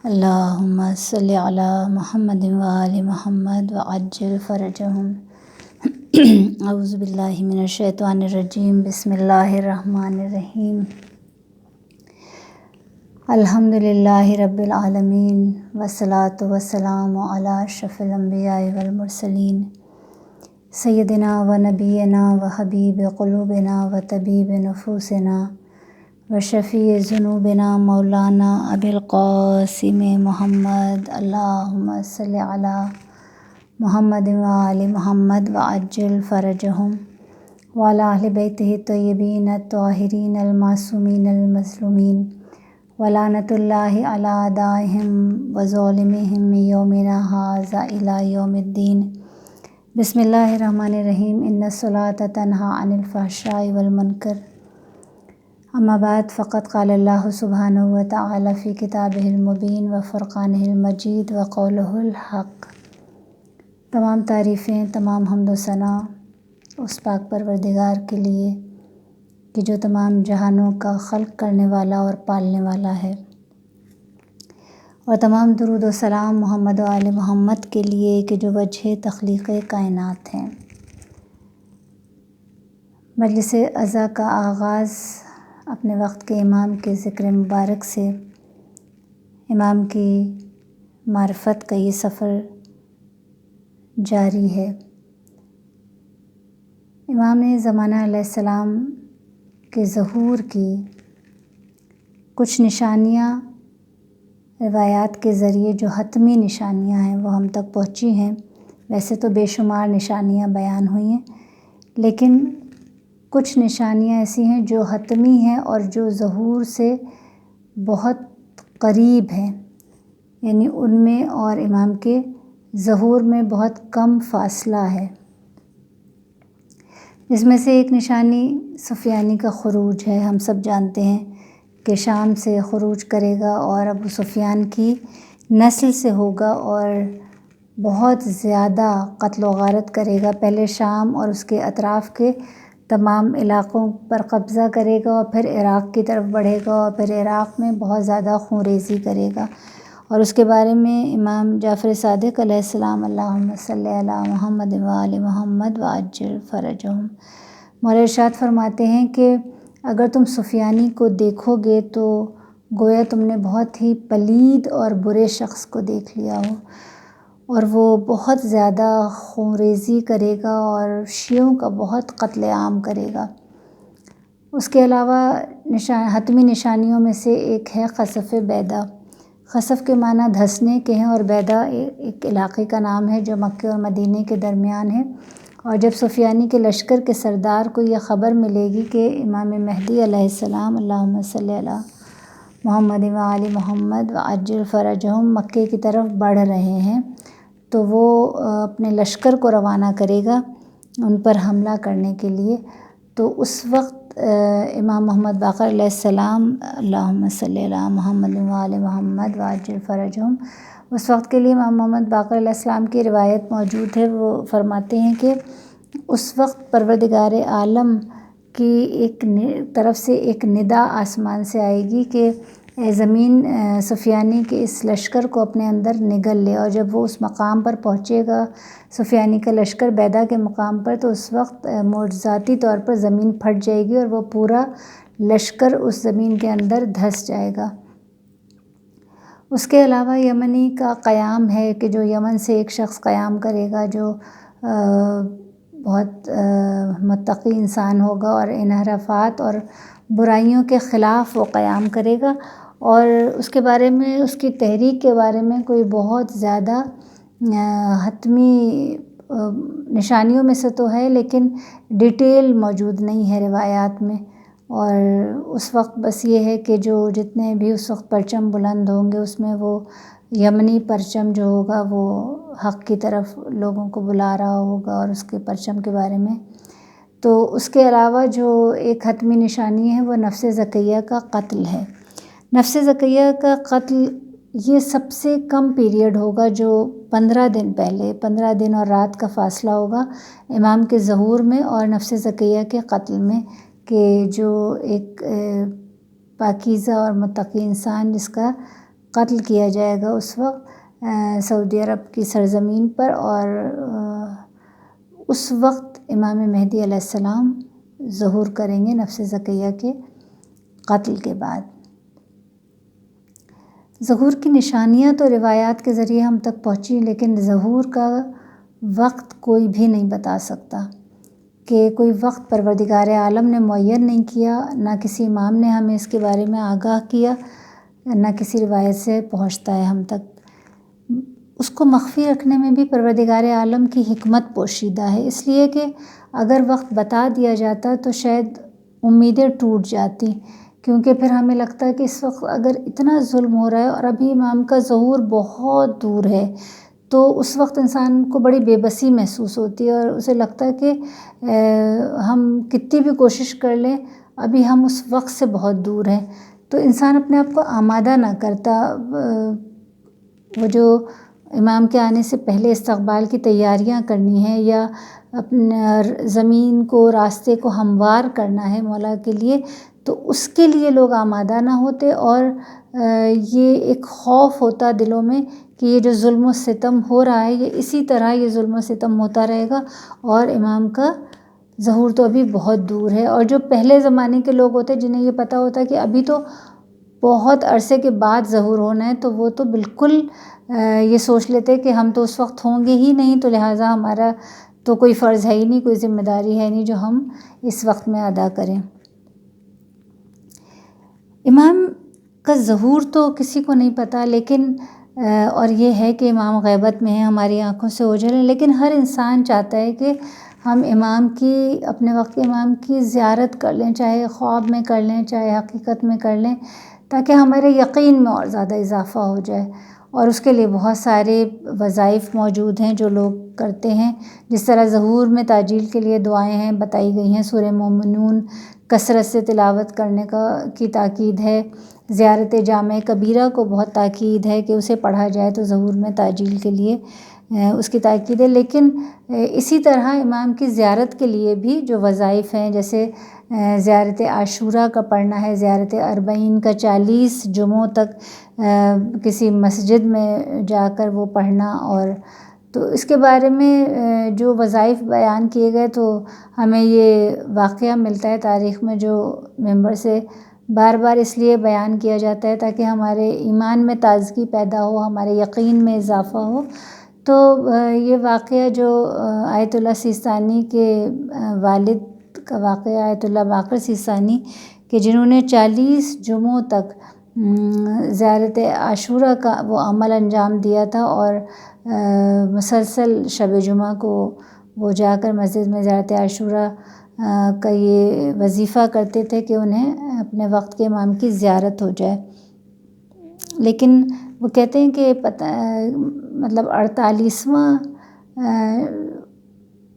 اللہم صلی علی محمد وآل محمد وعجل فرجہم۔ اعوذ باللہ من الشیطان الرجیم، بسم اللہ الرحمن الرحیم۔ الحمد للہ رب العالمین والصلاة والسلام علی اشرف الانبیاء والمرسلین، سیدنا و نبینا و حبیب قلوبنا و طبیب نفوسنا و شفیع ذنوبنا مولانا ابی القاسم محمد۔ اللہم صلی علی محمد وآل محمد وعجل فرجہم وعلی اہل بیتہ الطیبین الطاہرین المعصومین المظلومین ولعنۃ اللہ علی اعدائہم وظالمہم من یومنا ھذا الی یوم الدین۔ بسم اللہ الرحمن الرحیم۔ ان الصلاۃ تنہی عن الفحشاء والمنکر، اما بعد فقد قال اللہ سبحانہ وتعالی فی کتابہ المبین و فرقانہ المجید و قولہ الحق۔ تمام تعریفیں، تمام حمد و ثنا اس پاک پروردگار کے لیے کہ جو تمام جہانوں کا خلق کرنے والا اور پالنے والا ہے، اور تمام درود و سلام محمد و آل محمد کے لیے کہ جو وجہ تخلیق کائنات ہیں۔ مجلس عزا کا آغاز اپنے وقت کے امام کے ذکر مبارک سے، امام کی معرفت کا یہ سفر جاری ہے۔ امام زمانہ علیہ السلام کے ظہور کی کچھ نشانیاں روایات کے ذریعے جو حتمی نشانیاں ہیں وہ ہم تک پہنچی ہیں۔ ویسے تو بے شمار نشانیاں بیان ہوئی ہیں، لیکن کچھ نشانیاں ایسی ہیں جو حتمی ہیں اور جو ظہور سے بہت قریب ہیں، یعنی ان میں اور امام کے ظہور میں بہت کم فاصلہ ہے۔ جس میں سے ایک نشانی سفیانی کا خروج ہے۔ ہم سب جانتے ہیں کہ شام سے خروج کرے گا اور ابو سفیان کی نسل سے ہوگا اور بہت زیادہ قتل و غارت کرے گا۔ پہلے شام اور اس کے اطراف کے تمام علاقوں پر قبضہ کرے گا اور پھر عراق کی طرف بڑھے گا اور پھر عراق میں بہت زیادہ خونریزی کرے گا، اور اس کے بارے میں امام جعفر صادق علیہ السلام اللہم صلی علی محمد وآل محمد وعجل فرجہم، مولا ارشاد فرماتے ہیں کہ اگر تم سفیانی کو دیکھو گے تو گویا تم نے بہت ہی پلید اور برے شخص کو دیکھ لیا ہو، اور وہ بہت زیادہ خونریزی کرے گا اور شیعوں کا بہت قتل عام کرے گا۔ اس کے علاوہ حتمی نشانیوں میں سے ایک ہے خسف بیدا۔ خسف کے معنی دھنسنے کے ہیں، اور بیدا ایک علاقے کا نام ہے جو مکہ اور مدینہ کے درمیان ہے۔ اور جب سفیانی کے لشکر کے سردار کو یہ خبر ملے گی کہ امام مہدی علیہ السلام اللہم صلی علی محمد وآل محمد وعجل فرجہم مکے کی طرف بڑھ رہے ہیں، تو وہ اپنے لشکر کو روانہ کرے گا ان پر حملہ کرنے کے لیے۔ تو اس وقت امام محمد باقر علیہ السلام اللہم صلی علی محمد وآل محمد وعجل فرجہم، اس وقت کے لیے امام محمد باقر علیہ السلام کی روایت موجود ہے۔ وہ فرماتے ہیں کہ اس وقت پروردگار عالم کی ایک طرف سے ایک ندا آسمان سے آئے گی کہ اے زمین سفیانی کے اس لشکر کو اپنے اندر نگل لے، اور جب وہ اس مقام پر پہنچے گا سفیانی کا لشکر بیدا کے مقام پر، تو اس وقت معجزاتی طور پر زمین پھٹ جائے گی اور وہ پورا لشکر اس زمین کے اندر دھس جائے گا۔ اس کے علاوہ یمنی کا قیام ہے کہ جو یمن سے ایک شخص قیام کرے گا جو بہت متقی انسان ہوگا اور انحرافات اور برائیوں کے خلاف وہ قیام کرے گا، اور اس کے بارے میں اس کی تحریک کے بارے میں کوئی بہت زیادہ حتمی نشانیوں میں سے تو ہے لیکن ڈیٹیل موجود نہیں ہے روایات میں۔ اور اس وقت بس یہ ہے کہ جو جتنے بھی اس وقت پرچم بلند ہوں گے اس میں وہ یمنی پرچم جو ہوگا وہ حق کی طرف لوگوں کو بلا رہا ہوگا، اور اس کے پرچم کے بارے میں۔ تو اس کے علاوہ جو ایک حتمی نشانی ہے وہ نفس زکیہ کا قتل ہے۔ نفس زکیہ کا قتل یہ سب سے کم پیریڈ ہوگا جو 15 دن پہلے، 15 دن اور رات کا فاصلہ ہوگا امام کے ظہور میں اور نفس زکیہ کے قتل میں، کہ جو ایک پاکیزہ اور متقی انسان جس کا قتل کیا جائے گا اس وقت سعودی عرب کی سرزمین پر، اور اس وقت امام مہدی علیہ السلام ظہور کریں گے نفس زکیہ کے قتل کے بعد۔ ظہور کی نشانیاں تو روایات کے ذریعے ہم تک پہنچی، لیکن ظہور کا وقت کوئی بھی نہیں بتا سکتا، کہ کوئی وقت پروردگار عالم نے معین نہیں کیا، نہ کسی امام نے ہمیں اس کے بارے میں آگاہ کیا، نہ کسی روایت سے پہنچتا ہے ہم تک۔ اس کو مخفی رکھنے میں بھی پروردگار عالم کی حکمت پوشیدہ ہے، اس لیے کہ اگر وقت بتا دیا جاتا تو شاید امیدیں ٹوٹ جاتی، کیونکہ پھر ہمیں لگتا ہے کہ اس وقت اگر اتنا ظلم ہو رہا ہے اور ابھی امام کا ظہور بہت دور ہے، تو اس وقت انسان کو بڑی بے بسی محسوس ہوتی ہے، اور اسے لگتا ہے کہ ہم کتنی بھی کوشش کر لیں ابھی ہم اس وقت سے بہت دور ہیں، تو انسان اپنے آپ کو آمادہ نہ کرتا۔ وہ جو امام کے آنے سے پہلے استقبال کی تیاریاں کرنی ہے، یا اپنے زمین کو، راستے کو ہموار کرنا ہے مولا کے لیے، تو اس کے لیے لوگ آمادہ نہ ہوتے، اور یہ ایک خوف ہوتا دلوں میں کہ یہ جو ظلم و ستم ہو رہا ہے، یہ اسی طرح یہ ظلم و ستم ہوتا رہے گا، اور امام کا ظہور تو ابھی بہت دور ہے۔ اور جو پہلے زمانے کے لوگ ہوتے جنہیں یہ پتہ ہوتا کہ ابھی تو بہت عرصے کے بعد ظہور ہونا ہے، تو وہ تو بالکل یہ سوچ لیتے کہ ہم تو اس وقت ہوں گے ہی نہیں، تو لہٰذا ہمارا تو کوئی فرض ہے ہی نہیں، کوئی ذمہ داری ہے نہیں جو ہم اس وقت میں ادا کریں۔ امام کا ظہور تو کسی کو نہیں پتہ، لیکن اور یہ ہے کہ امام غیبت میں ہے، ہماری آنکھوں سے اوجھل ہے، لیکن ہر انسان چاہتا ہے کہ ہم امام کی، اپنے وقت کے امام کی زیارت کر لیں، چاہے خواب میں کر لیں چاہے حقیقت میں کر لیں، تاکہ ہمارے یقین میں اور زیادہ اضافہ ہو جائے۔ اور اس کے لیے بہت سارے وظائف موجود ہیں جو لوگ کرتے ہیں، جس طرح ظہور میں تعجیل کے لیے دعائیں ہیں، بتائی گئی ہیں۔ سورہ مومنون کثرت سے تلاوت کرنے کی تاکید ہے، زیارت جامع کبیرہ کو بہت تاکید ہے کہ اسے پڑھا جائے، تو ظہور میں تعجیل کے لیے اس کی تاکید ہے۔ لیکن اسی طرح امام کی زیارت کے لیے بھی جو وظائف ہیں، جیسے زیارت عاشوراء کا پڑھنا ہے، زیارت اربعین کا 40 جمعوں تک کسی مسجد میں جا کر وہ پڑھنا، اور تو اس کے بارے میں جو وظائف بیان کیے گئے، تو ہمیں یہ واقعہ ملتا ہے تاریخ میں جو ممبر سے بار بار اس لیے بیان کیا جاتا ہے تاکہ ہمارے ایمان میں تازگی پیدا ہو، ہمارے یقین میں اضافہ ہو۔ تو یہ واقعہ جو آیت اللہ سیستانی کے والد کا واقعہ، آیت اللہ باقر سیستانی، کہ جنہوں نے 40 جمعوں تک زیارت عاشوراء کا وہ عمل انجام دیا تھا، اور مسلسل شب جمعہ کو وہ جا کر مسجد میں زیارت عاشوراء کا یہ وظیفہ کرتے تھے کہ انہیں اپنے وقت کے امام کی زیارت ہو جائے۔ لیکن وہ کہتے ہیں کہ مطلب 48واں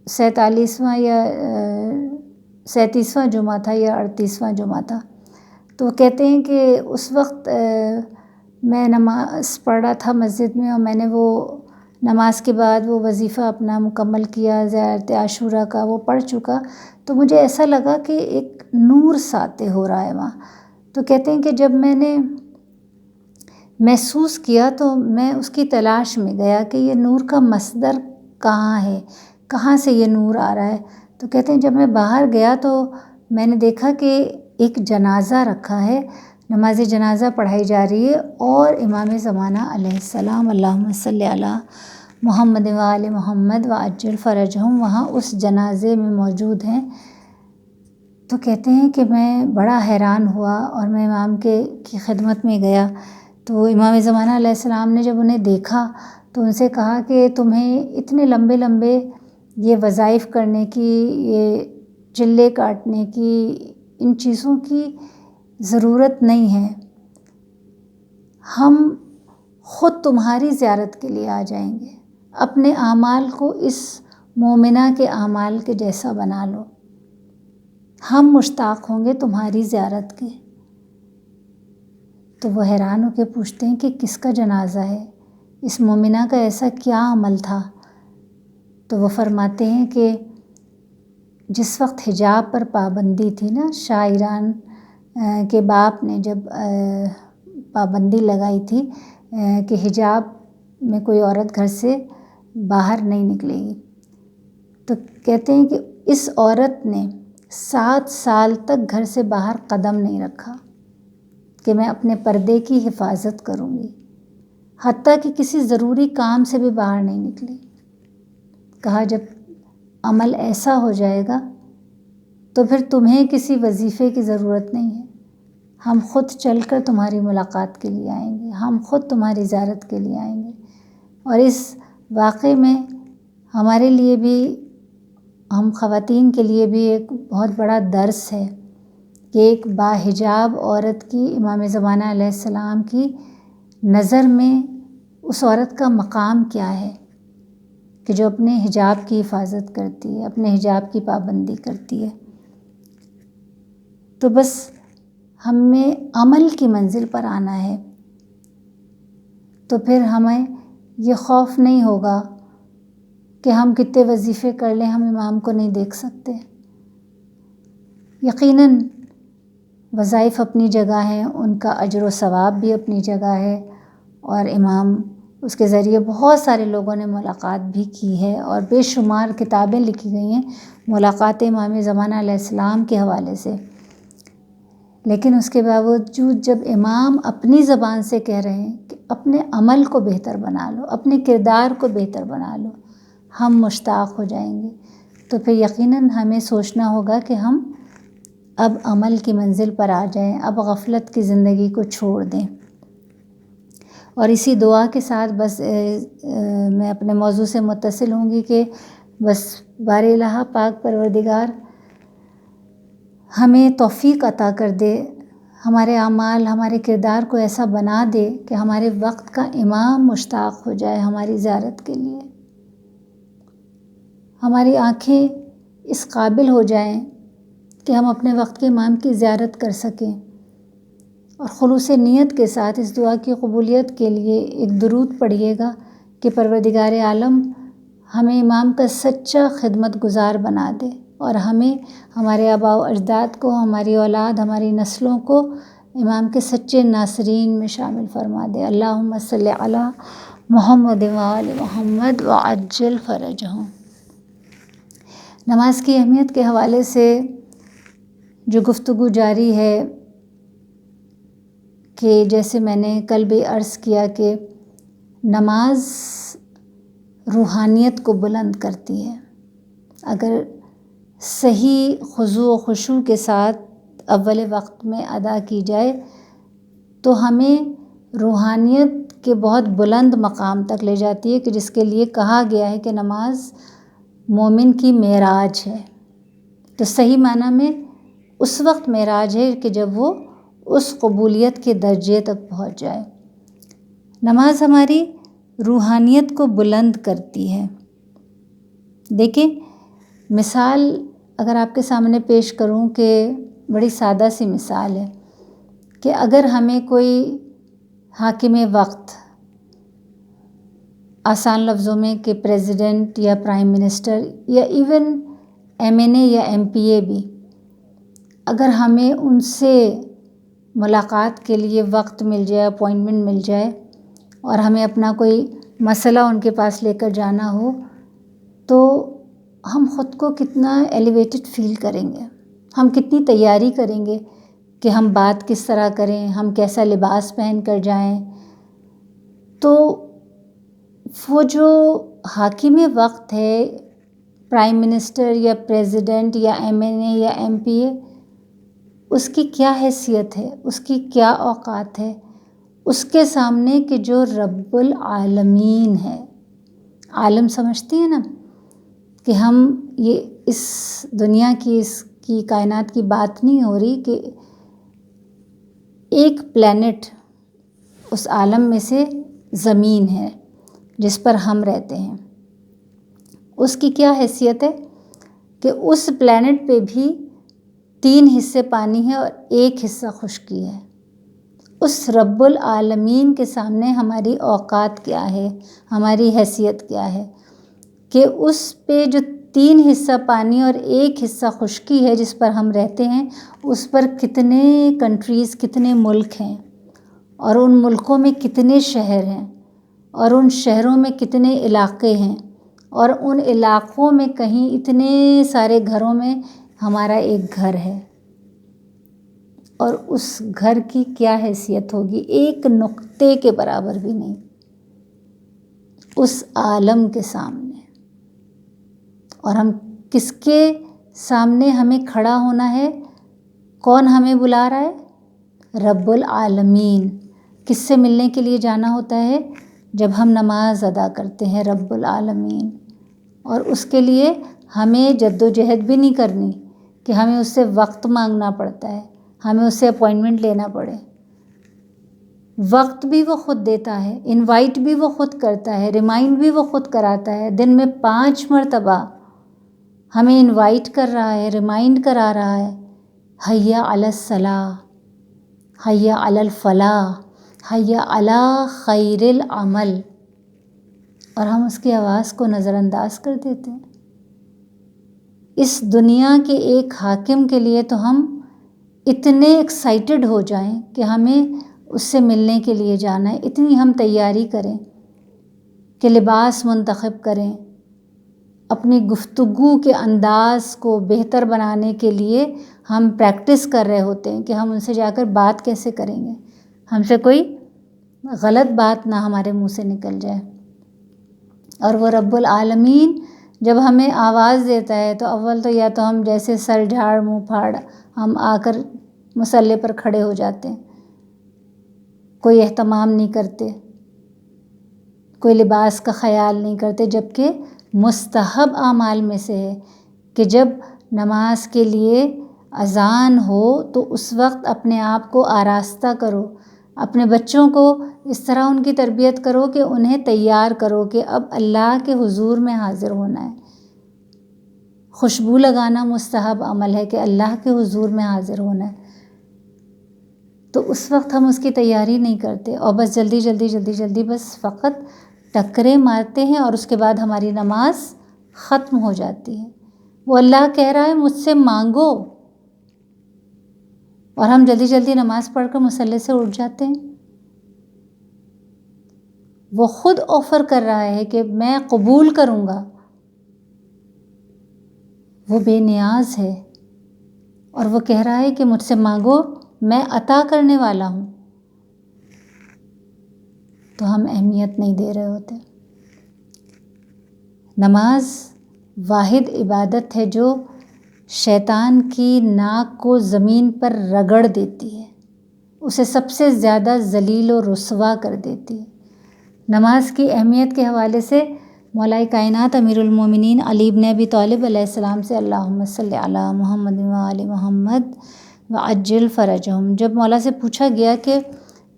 47واں یا 37واں جمعہ تھا یا 38واں جمعہ تھا، تو وہ کہتے ہیں کہ اس وقت میں نماز پڑھ رہا تھا مسجد میں، اور میں نے وہ نماز کے بعد وہ وظیفہ اپنا مکمل کیا، زیارت عاشوراء کا وہ پڑھ چکا، تو مجھے ایسا لگا کہ ایک نور ساطع ہو رہا ہے وہاں۔ تو کہتے ہیں کہ جب میں نے محسوس کیا تو میں اس کی تلاش میں گیا کہ یہ نور کا مصدر کہاں ہے، کہاں سے یہ نور آ رہا ہے۔ تو کہتے ہیں جب میں باہر گیا تو میں نے دیکھا کہ ایک جنازہ رکھا ہے، نماز جنازہ پڑھائی جا رہی ہے، اور امام زمانہ علیہ السلام اللہم صلی علی محمد وآل محمد وعجل فرجہم وہاں اس جنازے میں موجود ہیں۔ تو کہتے ہیں کہ میں بڑا حیران ہوا، اور میں امام کی خدمت میں گیا، تو امام زمانہ علیہ السلام نے جب انہیں دیکھا تو ان سے کہا کہ تمہیں اتنے لمبے لمبے یہ وظائف کرنے کی، یہ چلے کاٹنے کی، ان چیزوں کی ضرورت نہیں ہے، ہم خود تمہاری زیارت کے لیے آ جائیں گے، اپنے اعمال کو اس مومنہ کے اعمال کے جیسا بنا لو، ہم مشتاق ہوں گے تمہاری زیارت کے۔ تو وہ حیران ہو کے پوچھتے ہیں کہ کس کا جنازہ ہے، اس مومنہ کا ایسا کیا عمل تھا؟ تو وہ فرماتے ہیں کہ جس وقت حجاب پر پابندی تھی نا، شاہ ایران کے باپ نے جب پابندی لگائی تھی کہ حجاب میں کوئی عورت گھر سے باہر نہیں نکلے گی. تو کہتے ہیں کہ اس عورت نے 7 سال تک گھر سے باہر قدم نہیں رکھا کہ میں اپنے پردے کی حفاظت کروں گی، حتیٰ کہ کسی ضروری کام سے بھی باہر نہیں نکلی. کہا جب عمل ایسا ہو جائے گا تو پھر تمہیں کسی وظیفے کی ضرورت نہیں ہے، ہم خود چل کر تمہاری ملاقات کے لیے آئیں گے، ہم خود تمہاری زیارت کے لیے آئیں گے. اور اس واقعے میں ہمارے لیے بھی، ہم خواتین کے لیے بھی ایک بہت بڑا درس ہے کہ ایک باحجاب عورت کی امام زمانہ علیہ السلام کی نظر میں اس عورت کا مقام کیا ہے کہ جو اپنے حجاب کی حفاظت کرتی ہے، اپنے حجاب کی پابندی کرتی ہے. تو بس ہمیں عمل کی منزل پر آنا ہے، تو پھر ہمیں یہ خوف نہیں ہوگا کہ ہم کتنے وظیفے کر لیں ہم امام کو نہیں دیکھ سکتے. یقیناً وظائف اپنی جگہ ہیں، ان کا اجر و ثواب بھی اپنی جگہ ہے، اور امام اس کے ذریعے بہت سارے لوگوں نے ملاقات بھی کی ہے، اور بے شمار کتابیں لکھی گئی ہیں ملاقات امام زمانہ علیہ السلام کے حوالے سے. لیکن اس کے باوجود جب امام اپنی زبان سے کہہ رہے ہیں کہ اپنے عمل کو بہتر بنا لو، اپنے کردار کو بہتر بنا لو، ہم مشتاق ہو جائیں گے. تو پھر یقیناً ہمیں سوچنا ہوگا کہ ہم اب عمل کی منزل پر آ جائیں، اب غفلت کی زندگی کو چھوڑ دیں. اور اسی دعا کے ساتھ بس میں اپنے موضوع سے متصل ہوں گی کہ بس بار الہ پاک پروردگار ہمیں توفیق عطا کر دے، ہمارے اعمال، ہمارے کردار کو ایسا بنا دے کہ ہمارے وقت کا امام مشتاق ہو جائے ہماری زیارت کے لیے، ہماری آنکھیں اس قابل ہو جائیں کہ ہم اپنے وقت کے امام کی زیارت کر سکیں. اور خلوص نیت کے ساتھ اس دعا کی قبولیت کے لیے ایک درود پڑھیے گا کہ پروردگار عالم ہمیں امام کا سچا خدمت گزار بنا دے، اور ہمیں، ہمارے آباء و اجداد کو، ہماری اولاد، ہماری نسلوں کو امام کے سچے ناصرین میں شامل فرما دے. اللہم صلی علی محمد و آل محمد وعجل فرجہم. نماز کی اہمیت کے حوالے سے جو گفتگو جاری ہے، کہ جیسے میں نے کل بھی عرض کیا کہ نماز روحانیت کو بلند کرتی ہے. اگر صحیح خضوع و خشوع کے ساتھ اول وقت میں ادا کی جائے تو ہمیں روحانیت کے بہت بلند مقام تک لے جاتی ہے، کہ جس کے لیے کہا گیا ہے کہ نماز مومن کی معراج ہے. تو صحیح معنی میں اس وقت معراج ہے کہ جب وہ اس قبولیت کے درجے تک پہنچ جائے. نماز ہماری روحانیت کو بلند کرتی ہے. دیکھیں، مثال اگر آپ کے سامنے پیش کروں کہ بڑی سادہ سی مثال ہے کہ اگر ہمیں کوئی حاکم وقت، آسان لفظوں میں کہ پریزیڈنٹ یا پرائم منسٹر یا ایون MNA یا MPA بھی، اگر ہمیں ان سے ملاقات کے لیے وقت مل جائے، اپوائنٹمنٹ مل جائے، اور ہمیں اپنا کوئی مسئلہ ان کے پاس لے کر جانا ہو، تو ہم خود کو کتنا ایلیویٹڈ فیل کریں گے، ہم کتنی تیاری کریں گے کہ ہم بات کس طرح کریں، ہم کیسا لباس پہن کر جائیں. تو وہ جو حاکم وقت ہے، پرائم منسٹر یا پریزیڈنٹ یا MNA یا MPA، اس کی کیا حیثیت ہے، اس کی کیا اوقات ہے اس کے سامنے کہ جو رب العالمین ہے. عالم سمجھتی ہیں نا کہ ہم یہ اس دنیا کی، اس کی کائنات کی بات نہیں ہو رہی، کہ ایک پلینٹ اس عالم میں سے زمین ہے جس پر ہم رہتے ہیں. اس کی کیا حیثیت ہے کہ اس پلینٹ پہ بھی 3 حصے پانی ہے اور 1 حصہ خشکی ہے. اس رب العالمین کے سامنے ہماری اوقات کیا ہے، ہماری حیثیت کیا ہے کہ اس پہ جو 3 حصہ پانی اور 1 حصہ خشکی ہے جس پر ہم رہتے ہیں، اس پر کتنے کنٹریز، کتنے ملک ہیں، اور ان ملکوں میں کتنے شہر ہیں، اور ان شہروں میں کتنے علاقے ہیں، اور ان علاقوں میں کہیں اتنے سارے گھروں میں ہمارا ایک گھر ہے، اور اس گھر کی کیا حیثیت ہوگی، ایک نقطے کے برابر بھی نہیں اس عالم کے سامنے۔ اور ہم کس کے سامنے ہمیں کھڑا ہونا ہے؟ کون ہمیں بلا رہا ہے؟ رب العالمین۔ کس سے ملنے کے لیے جانا ہوتا ہے؟ جب ہم نماز ادا کرتے ہیں رب العالمین، اور اس کے لیے ہمیں جد و جہد بھی نہیں کرنی کہ ہمیں اس سے وقت مانگنا پڑتا ہے، ہمیں اس سے اپوائنٹمنٹ لینا پڑے۔ وقت بھی وہ خود دیتا ہے، انوائٹ بھی وہ خود کرتا ہے، ریمائنڈ بھی وہ خود کراتا ہے۔ دن میں 5 مرتبہ ہمیں انوائٹ کر رہا ہے، ریمائنڈ کرا رہا ہے، حی علی الصلاۃ، حی علی الفلاح، حی علی خیر العمل، اور ہم اس کی آواز کو نظر انداز کر دیتے ہیں۔ اس دنیا کے ایک حاکم کے لیے تو ہم اتنے ایکسائٹڈ ہو جائیں کہ ہمیں اس سے ملنے کے لیے جانا ہے، اتنی ہم تیاری کریں کہ لباس منتخب کریں، اپنی گفتگو کے انداز کو بہتر بنانے کے لیے ہم پریکٹس کر رہے ہوتے ہیں کہ ہم ان سے جا کر بات کیسے کریں گے، ہم سے کوئی غلط بات نہ ہمارے منہ سے نکل جائے۔ اور وہ رب العالمین جب ہمیں آواز دیتا ہے تو اول تو یا تو ہم جیسے سر جھاڑ منہ پھاڑ ہم آ کر مصلی پر کھڑے ہو جاتے ہیں، کوئی اہتمام نہیں کرتے، کوئی لباس کا خیال نہیں کرتے، جبکہ مستحب اعمال میں سے ہے کہ جب نماز کے لیے اذان ہو تو اس وقت اپنے آپ کو آراستہ کرو، اپنے بچوں کو اس طرح ان کی تربیت کرو کہ انہیں تیار کرو کہ اب اللہ کے حضور میں حاضر ہونا ہے۔ خوشبو لگانا مستحب عمل ہے کہ اللہ کے حضور میں حاضر ہونا ہے، تو اس وقت ہم اس کی تیاری نہیں کرتے اور بس جلدی جلدی جلدی جلدی بس فقط ٹکرے مارتے ہیں، اور اس کے بعد ہماری نماز ختم ہو جاتی ہے۔ وہ اللہ کہہ رہا ہے مجھ سے مانگو، اور ہم جلدی جلدی نماز پڑھ کر مصلی سے اٹھ جاتے ہیں۔ وہ خود آفر کر رہا ہے کہ میں قبول کروں گا، وہ بے نیاز ہے، اور وہ کہہ رہا ہے کہ مجھ سے مانگو، میں عطا کرنے والا ہوں، تو ہم اہمیت نہیں دے رہے ہوتے۔ نماز واحد عبادت ہے جو شیطان کی ناک کو زمین پر رگڑ دیتی ہے، اسے سب سے زیادہ ذلیل و رسوا کر دیتی ہے۔ نماز کی اہمیت کے حوالے سے مولا کائنات امیر المومنین علی بن ابی طالب علیہ السلام سے اللہم صلی علی محمد و آل محمد وعجل فرجہم، جب مولا سے پوچھا گیا کہ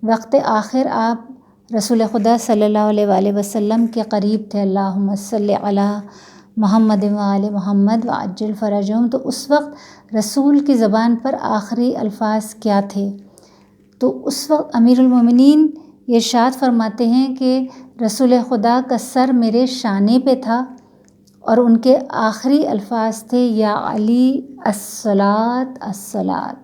وقت آخر آپ رسول خدا صلی اللہ علیہ وآلہ وسلم کے قریب تھے، اللہم صلی علی محمد و آل محمد وعجل فرجہم، تو اس وقت رسول کی زبان پر آخری الفاظ کیا تھے؟ تو اس وقت امیر المومنین یہ ارشاد فرماتے ہیں کہ رسول خدا کا سر میرے شانے پہ تھا، اور ان کے آخری الفاظ تھے یا علی الصلاۃ الصلاۃ،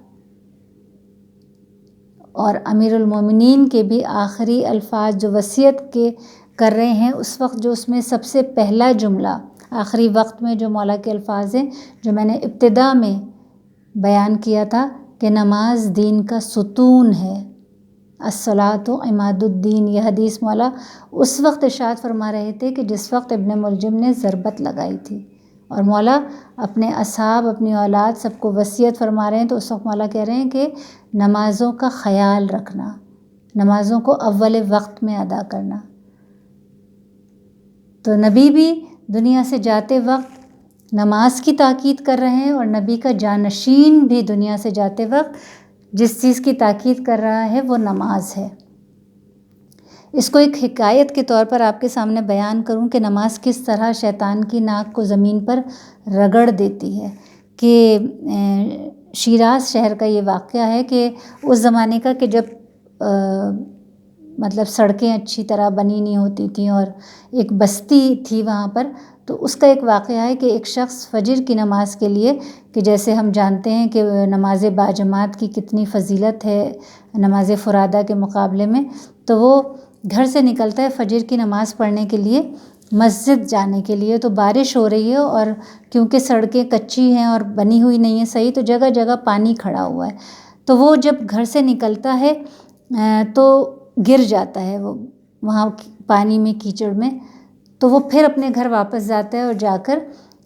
اور امیر المومنین کے بھی آخری الفاظ جو وصیت کے کر رہے ہیں اس وقت، جو اس میں سب سے پہلا جملہ آخری وقت میں جو مولا کے الفاظ ہیں جو میں نے ابتدا میں بیان کیا تھا کہ نماز دین کا ستون ہے، الصلاۃ عماد الدین، یہ حدیث مولا اس وقت ارشاد فرما رہے تھے کہ جس وقت ابن ملجم نے ضربت لگائی تھی، اور مولا اپنے اصحاب اپنی اولاد سب کو وصیت فرما رہے ہیں، تو اس وقت مولا کہہ رہے ہیں کہ نمازوں کا خیال رکھنا، نمازوں کو اول وقت میں ادا کرنا۔ تو نبی بھی دنیا سے جاتے وقت نماز کی تاکید کر رہے ہیں، اور نبی کا جانشین بھی دنیا سے جاتے وقت جس چیز کی تاکید کر رہا ہے وہ نماز ہے۔ اس کو ایک حکایت کے طور پر آپ کے سامنے بیان کروں کہ نماز کس طرح شیطان کی ناک کو زمین پر رگڑ دیتی ہے، کہ شیراز شہر کا یہ واقعہ ہے کہ اس زمانے کا کہ جب مطلب سڑکیں اچھی طرح بنی نہیں ہوتی تھیں اور ایک بستی تھی وہاں پر. تو اس کا ایک واقعہ ہے کہ ایک شخص فجر کی نماز کے لیے، کہ جیسے ہم جانتے ہیں کہ نماز باجماعت کی کتنی فضیلت ہے نماز فرادہ کے مقابلے میں، تو وہ گھر سے نکلتا ہے فجر کی نماز پڑھنے کے لیے مسجد جانے کے لیے. تو بارش ہو رہی ہے اور کیونکہ سڑکیں کچی ہیں اور بنی ہوئی نہیں ہیں صحیح، تو جگہ جگہ پانی کھڑا ہوا ہے. تو وہ جب گھر سے نکلتا ہے تو گر جاتا ہے وہ وہاں پانی میں، کیچڑ میں. تو وہ پھر اپنے گھر واپس جاتا ہے اور جا کر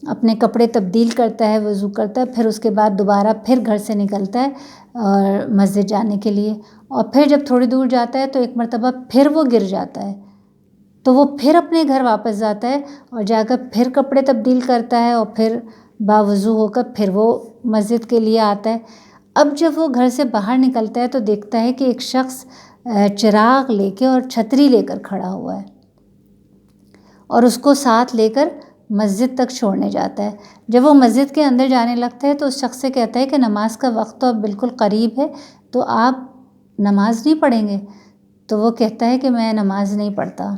اپنے کپڑے تبدیل کرتا ہے، وضو کرتا ہے، پھر اس کے بعد دوبارہ پھر گھر سے نکلتا ہے اور مسجد جانے کے لیے. اور پھر جب تھوڑی دور جاتا ہے تو ایک مرتبہ پھر وہ گر جاتا ہے. تو وہ پھر اپنے گھر واپس جاتا ہے اور جا کر پھر کپڑے تبدیل کرتا ہے اور پھر باوضو ہو کر پھر وہ مسجد کے لیے آتا ہے. اب جب وہ گھر سے باہر نکلتا ہے تو دیکھتا ہے کہ ایک شخص چراغ لے کے اور چھتری لے کر کھڑا ہوا ہے اور اس کو ساتھ لے کر مسجد تک چھوڑنے جاتا ہے. جب وہ مسجد کے اندر جانے لگتا ہے تو اس شخص سے کہتا ہے کہ نماز کا وقت تو اب بالکل قریب ہے، تو آپ نماز نہیں پڑھیں گے؟ تو وہ کہتا ہے کہ میں نماز نہیں پڑھتا.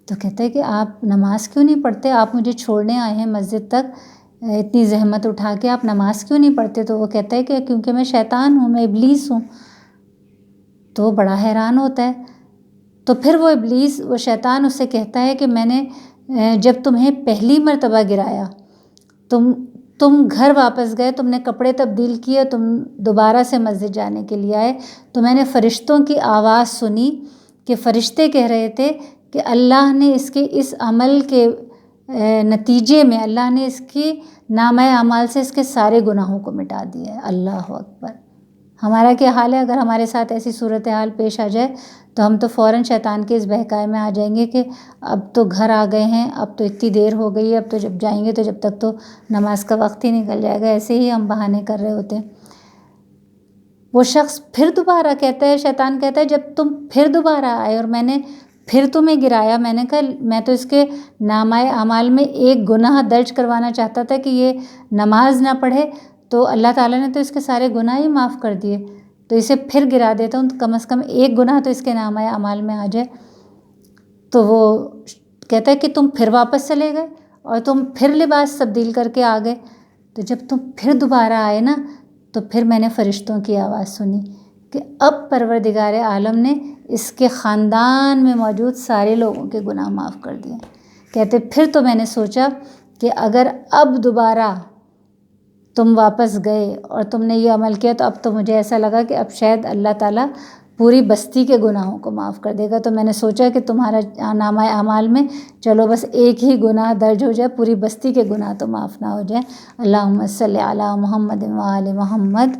تو کہتا ہے کہ آپ نماز کیوں نہیں پڑھتے؟ آپ مجھے چھوڑنے آئے ہیں مسجد تک اتنی زحمت اٹھا کے، آپ نماز کیوں نہیں پڑھتے؟ تو وہ کہتا ہے کہ کیونکہ میں شیطان ہوں، میں ابلیس ہوں. تو وہ بڑا حیران ہوتا ہے. تو پھر وہ ابلیس، وہ شیطان اس سے کہتا ہے کہ میں نے جب تمہیں پہلی مرتبہ گرایا، تم گھر واپس گئے، تم نے کپڑے تبدیل کیے، تم دوبارہ سے مسجد جانے کے لیے آئے، تو میں نے فرشتوں کی آواز سنی کہ فرشتے کہہ رہے تھے کہ اللہ نے اس کے اس عمل کے نتیجے میں اللہ نے اس کی نامہ اعمال سے اس کے سارے گناہوں کو مٹا دیا ہے. اللہ اکبر! ہمارا کیا حال ہے اگر ہمارے ساتھ ایسی صورتحال پیش آ جائے تو ہم تو فوراً شیطان کے اس بہکائے میں آ جائیں گے کہ اب تو گھر آ گئے ہیں، اب تو اتنی دیر ہو گئی ہے، اب تو جب جائیں گے تو جب تک تو نماز کا وقت ہی نکل جائے گا. ایسے ہی ہم بہانے کر رہے ہوتے ہیں. وہ شخص پھر دوبارہ کہتا ہے، شیطان کہتا ہے جب تم پھر دوبارہ آئے اور میں نے پھر تمہیں گرایا، میں نے کہا میں تو اس کے نامہ اعمال میں ایک گناہ درج کروانا چاہتا تھا کہ یہ نماز نہ پڑھے، تو اللہ تعالیٰ نے تو اس کے سارے گناہ ہی معاف کر دیے، تو اسے پھر گرا دیتا ہوں، تو کم از کم ایک گناہ تو اس کے نامہ اعمال میں آ جائے. تو وہ کہتا ہے کہ تم پھر واپس چلے گئے اور تم پھر لباس تبدیل کر کے آ گئے. تو جب تم پھر دوبارہ آئے نا تو پھر میں نے فرشتوں کی آواز سنی کہ اب پروردگار عالم نے اس کے خاندان میں موجود سارے لوگوں کے گناہ معاف کر دیے. کہتے پھر تو میں نے سوچا کہ اگر اب دوبارہ تم واپس گئے اور تم نے یہ عمل کیا تو اب تو مجھے ایسا لگا کہ اب شاید اللہ تعالیٰ پوری بستی کے گناہوں کو معاف کر دے گا. تو میں نے سوچا کہ تمہارا نامہ اعمال میں چلو بس ایک ہی گناہ درج ہو جائے، پوری بستی کے گناہ تو معاف نہ ہو جائیں. اللہم صلی علی محمد وآل محمد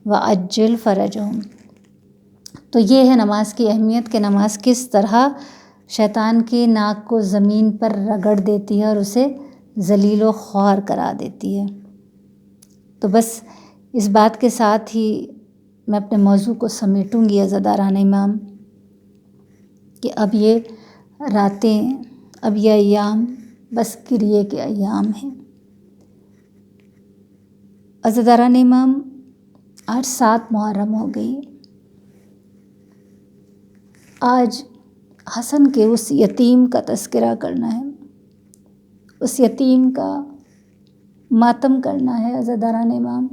وعجل فرجہم. تو یہ ہے نماز کی اہمیت کہ نماز کس طرح شیطان کی ناک کو زمین پر رگڑ دیتی ہے اور اسے ذلیل و خوار کرا دیتی ہے. تو بس اس بات کے ساتھ ہی میں اپنے موضوع کو سمیٹوں گی عزاداران امام کہ اب یہ راتیں، اب یہ ایام بس گریے کے ایام ہیں. عزاداران امام آج 7 محرم ہو گئی. آج حسن کے اس یتیم کا تذکرہ کرنا ہے، اس یتیم کا ماتم کرنا ہے عزاداران امام،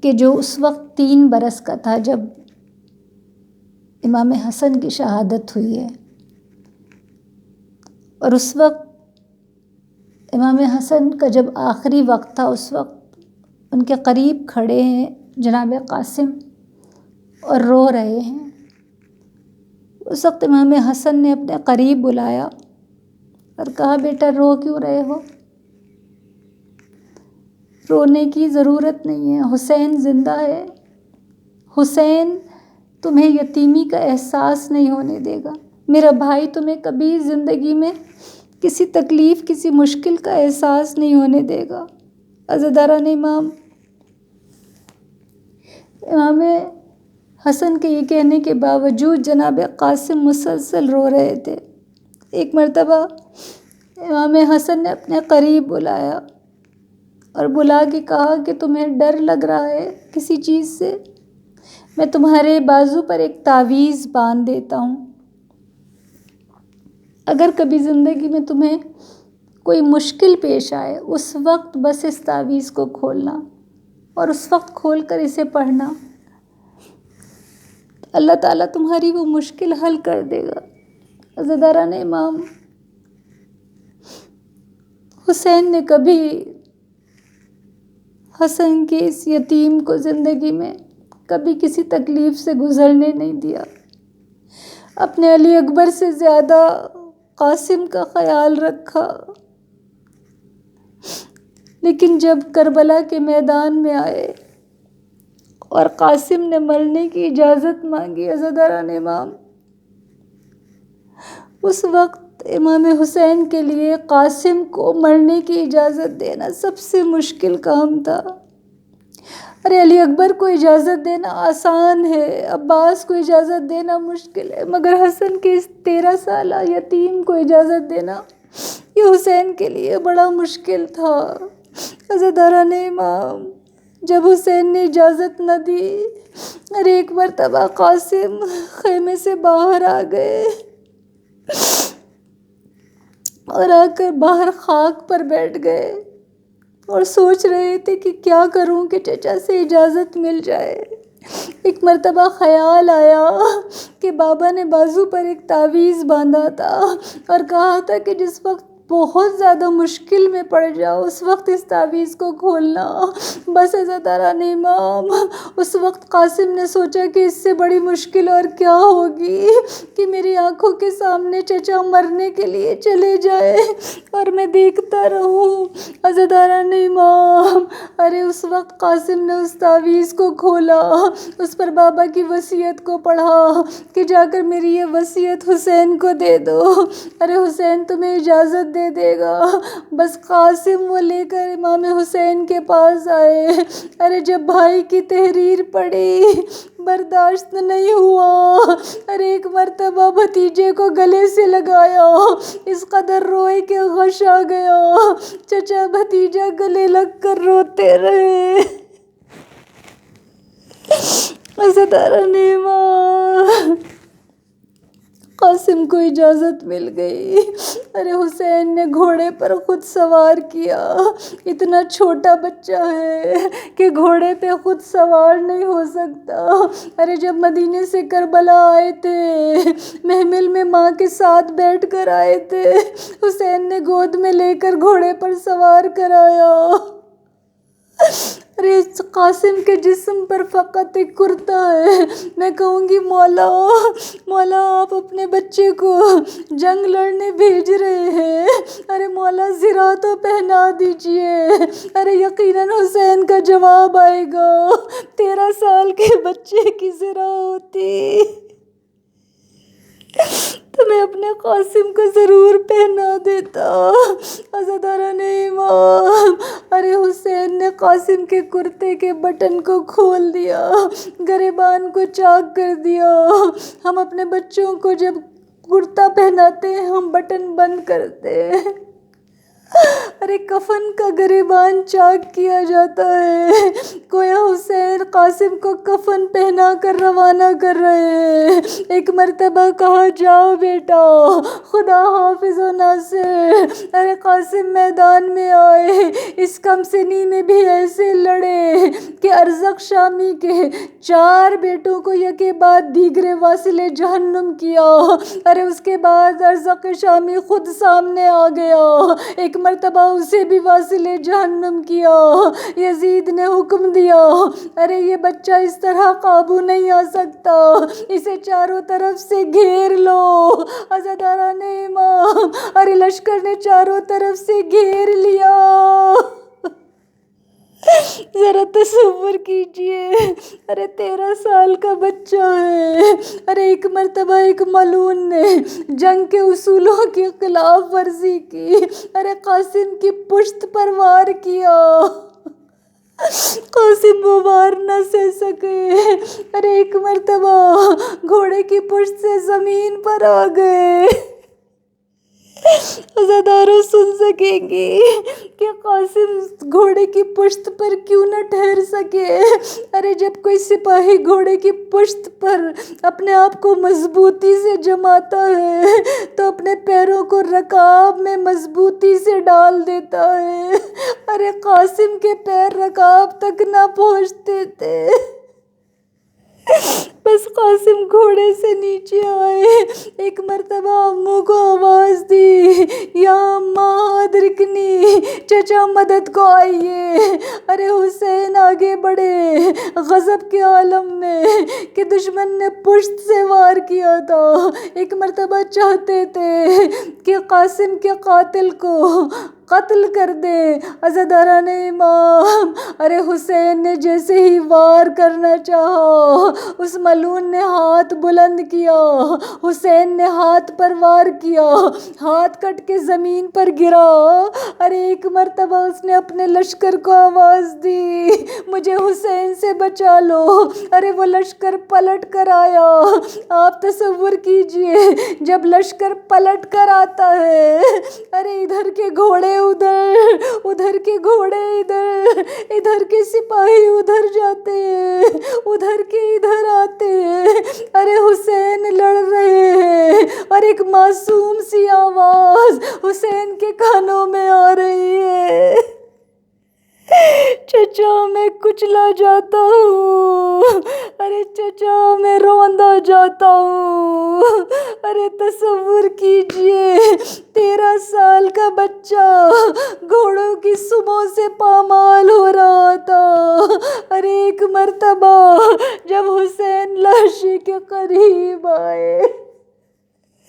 کہ جو اس وقت 3 برس کا تھا جب امام حسن کی شہادت ہوئی ہے. اور اس وقت امام حسن کا جب آخری وقت تھا اس وقت ان کے قریب کھڑے ہیں جناب قاسم اور رو رہے ہیں. اس وقت امام حسن نے اپنے قریب بلایا اور کہا بیٹا رو کیوں رہے ہو؟ رونے کی ضرورت نہیں ہے، حسین زندہ ہے. حسین تمہیں یتیمی کا احساس نہیں ہونے دے گا. میرا بھائی تمہیں کبھی زندگی میں کسی تکلیف، کسی مشکل کا احساس نہیں ہونے دے گا. عزاداران امام حسن کے یہ کہنے کے باوجود جناب قاسم مسلسل رو رہے تھے. ایک مرتبہ امام حسن نے اپنے قریب بلایا اور بلا کے کہا کہ تمہیں ڈر لگ رہا ہے کسی چیز سے؟ میں تمہارے بازو پر ایک تعویذ باندھ دیتا ہوں. اگر کبھی زندگی میں تمہیں کوئی مشکل پیش آئے اس وقت بس اس تعویذ کو کھولنا اور اس وقت کھول کر اسے پڑھنا. اللہ تعالیٰ تمہاری وہ مشکل حل کر دے گا. عزاداران امام حسین نے کبھی حسن کے اس یتیم کو زندگی میں کبھی کسی تکلیف سے گزرنے نہیں دیا. اپنے علی اکبر سے زیادہ قاسم کا خیال رکھا. لیکن جب کربلا کے میدان میں آئے اور قاسم نے مرنے کی اجازت مانگی عزاداران امام، اس وقت امام حسین کے لیے قاسم کو مرنے کی اجازت دینا سب سے مشکل کام تھا. ارے علی اکبر کو اجازت دینا آسان ہے، عباس کو اجازت دینا مشکل ہے، مگر حسن کے اس 13 سالہ یتیم کو اجازت دینا یہ حسین کے لیے بڑا مشکل تھا. عزاداران امام جب حسین نے اجازت نہ دی، ارے ایک مرتبہ قاسم خیمے سے باہر آ گئے اور آ کر باہر خاک پر بیٹھ گئے اور سوچ رہے تھے کہ کیا کروں کہ چچا سے اجازت مل جائے. ایک مرتبہ خیال آیا کہ بابا نے بازو پر ایک تعویذ باندھا تھا اور کہا تھا کہ جس وقت بہت زیادہ مشکل میں پڑ جاؤ اس وقت اس تعویذ کو کھولنا. بس عزاداران امام اس وقت قاسم نے سوچا کہ اس سے بڑی مشکل اور کیا ہوگی کہ میری آنکھوں کے سامنے چچا مرنے کے لیے چلے جائے اور میں دیکھتا رہوں. عزاداران امام ارے اس وقت قاسم نے اس تعویذ کو کھولا، اس پر بابا کی وصیت کو پڑھا کہ جا کر میری یہ وصیت حسین کو دے دو. ارے حسین تمہیں اجازت دے گا. بس قاسم وہ لے کر امام حسین کے پاس آئے. ارے جب بھائی کی تحریر پڑھی برداشت نہیں ہوا. ارے ایک مرتبہ بھتیجے کو گلے سے لگایا، اس قدر روئے کہ غش آ گیا. چچا بھتیجا گلے لگ کر روتے رہے. عزاداران امام قاسم کو اجازت مل گئی. ارے حسین نے گھوڑے پر خود سوار کیا. اتنا چھوٹا بچہ ہے کہ گھوڑے پہ خود سوار نہیں ہو سکتا. ارے جب مدینے سے کربلا آئے تھے محمل میں ماں کے ساتھ بیٹھ کر آئے تھے، حسین نے گود میں لے کر گھوڑے پر سوار کرایا. ارے قاسم کے جسم پر فقط ایک کرتا ہے. میں کہوں گی مولا آپ اپنے بچے کو جنگ لڑنے بھیج رہے ہیں، ارے مولا زرہ تو پہنا دیجئے. ارے یقیناً حسین کا جواب آئے گا 13 سال کے بچے کی زرہ ہوتی تو میں اپنے قاسم کو ضرور پہنا دیتا. عزاداران امام ارے حسین نے قاسم کے کرتے کے بٹن کو کھول دیا، گریبان کو چاک کر دیا. ہم اپنے بچوں کو جب کرتا پہناتے ہیں ہم بٹن بند کرتے ہیں. ارے کفن کا گریبان چاک کیا جاتا ہے. گویا حسین قاسم کو کفن پہنا کر روانہ کر رہے ہیں. ایک مرتبہ کہا جاؤ بیٹا خدا حافظ و ناصر. ارے قاسم میدان میں آئے، اس کم سنی میں بھی ایسے لڑے کہ ارزق شامی کے 4 بیٹوں کو یکے بعد دیگرے واصل جہنم کیا. ارے اس کے بعد ارزق شامی خود سامنے آ گیا، ایک مرتبہ اسے بھی واصل جہنم کیا. یزید نے حکم دیا ارے یہ بچہ اس طرح قابو نہیں آ سکتا، اسے چاروں طرف سے گھیر لو. عزاداران امام ارے لشکر نے چاروں طرف سے گھیر لیا. ذرا تصور کیجئے ارے 13 سال کا بچہ ہے. ارے ایک مرتبہ ایک ملعون نے جنگ کے اصولوں کی خلاف ورزی کی، ارے قاسم کی پشت پر وار کیا. قاسم وہ وار نہ سہ سکے. ارے ایک مرتبہ گھوڑے کی پشت سے زمین پر آ گئے. عزاداروں سن سکیں گی کہ قاسم گھوڑے کی پشت پر کیوں نہ ٹھہر سکے. ارے جب کوئی سپاہی گھوڑے کی پشت پر اپنے آپ کو مضبوطی سے جماتا ہے تو اپنے پیروں کو رکاب میں مضبوطی سے ڈال دیتا ہے. ارے قاسم کے پیر رکاب تک نہ پہنچتے تھے. بس قاسم گھوڑے سے نیچے آئے. ایک مرتبہ امو کو آواز دی، یا اماں ادرکنی، چچا مدد کو آئیے. ارے حسین آگے بڑھے غضب کے عالم میں کہ دشمن نے پشت سے وار کیا تھا. ایک مرتبہ چاہتے تھے کہ قاسم کے قاتل کو قتل کر دے. عزاداران امام، ارے حسین نے جیسے ہی وار کرنا چاہا، اس ملعون نے ہاتھ بلند کیا. حسین نے ہاتھ پر وار کیا، ہاتھ کٹ کے زمین پر گرا. ارے ایک مرتبہ اس نے اپنے لشکر کو آواز دی، مجھے حسین سے بچا لو. ارے وہ لشکر پلٹ کر آیا. آپ تصور کیجئے جب لشکر پلٹ کر آتا ہے، ارے ادھر کے گھوڑے ادھر کے گھوڑے ادھر کے سپاہی ادھر جاتے ہیں، ادھر کے ادھر آتے ہیں. ارے حسین لڑ رہے ہیں اور ایک معصوم سی آواز حسین کے کانوں میں آ رہی ہے، چچا میں کچلا جاتا ہوں. ارے چچا میں روندا جاتا ہوں. ارے تصور کیجئے 13 سال کا بچہ گھوڑوں کی سموں سے پامال ہو رہا تھا. ارے ایک مرتبہ جب حسین لاشی کے قریب آئے،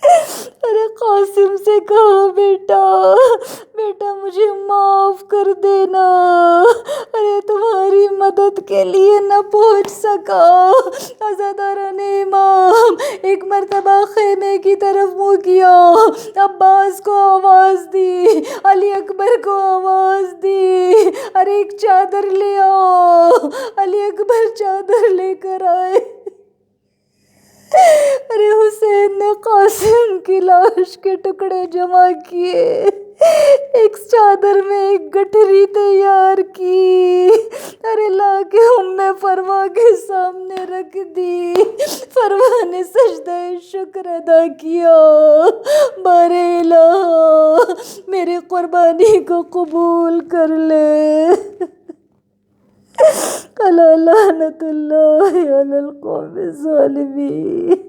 ارے قاسم سے کہا، بیٹا مجھے معاف کر دینا. ارے تمہاری مدد کے لیے نہ پہنچ سکا. عزاداران امام، ایک مرتبہ خیمے کی طرف منہ کیا، عباس کو آواز دی، علی اکبر کو آواز دی، ارے ایک چادر لے آؤ. علی اکبر چادر لے کر آئے. ارے حسین نے قاسم کی لاش کے ٹکڑے جمع کیے، ایک چادر میں ایک گٹھری تیار کی. ارے لا کے فروا کے سامنے رکھ دی. فروا نے سجدہ شکر ادا کیا، بارے الہ میری قربانی کو قبول کر لے. الا لعنت اللہ علی القوم الظالمین.